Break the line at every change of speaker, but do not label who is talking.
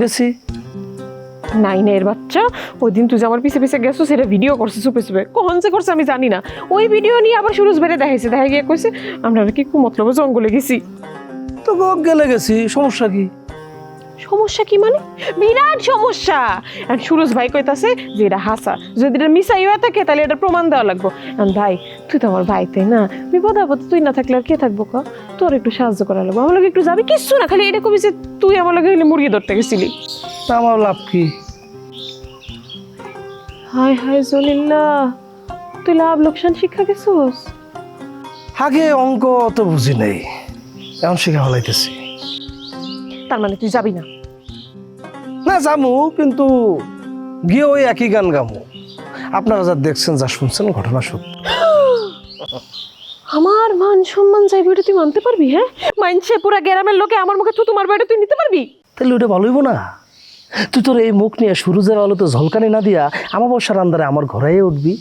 গেছি।
নাইনের বাচ্চা, ওই দিন তুই যে আমার পিছে পিছে গেছো সেটা ভিডিও করছে চুপে চুপে, কখন যে করছে আমি জানি না। ওই ভিডিও নিয়ে আবার সুরজ বেড়ে দেখাইছে, দেখা গিয়ে কইছে আমরা কি কুমতলবে জঙ্গলে গেছি।
তো গেলে গেছি, সমস্যা কি?
সমস্যা কি মানে? বিরাট সমস্যা। আর সুরজ ভাই কইতাছে যে এটা হাসা, যদি এটা মিসাই হয়ে থাকে তাহলে এটা প্রমাণ দেওয়া লাগবো। ভাই তুই তো আমার ভাই, তাই না? বিপদ আপদ তুই না থাকলে আর কে থাকবো? কা তোর একটু সাহায্য করা লাগবো, আমার লগে একটু যাবি, কিচ্ছু না, খালি এটা কবি যে তুই আমার লগে হইলে মুরগি ধরতে গেছিলি।
তা আমার লাভ কি?
হায় হায় জলিল্লাহ, তুই লাভ লোকসান শিক্ষা গেছোস?
আগে অঙ্ক অত বুঝি নেই, এখন শিখে ফেলাইতেছি।
তার মানে তুই যাবি না?
না যামু, কিন্তু গিয়ে ওই একই গান গামু। আপনারা যা দেখছেন যা শুনছেন ঘটনা সত্য।
আমার মান সম্মান যাইবে এটা তুই মানতে পারবি? হ্যাঁ, মানছে পুরা গ্রামের লোকে আমার মুখে থুতু মারবে, এটা তুই নিতে পারবি?
তাহলে ওটা ভালোইব না? তুই তোর এই মুখ নিয়ে সুরজের আলোতে ঝলকানি না দিয়া আমাবস্যার আন্দারে আমার ঘরে উঠবি।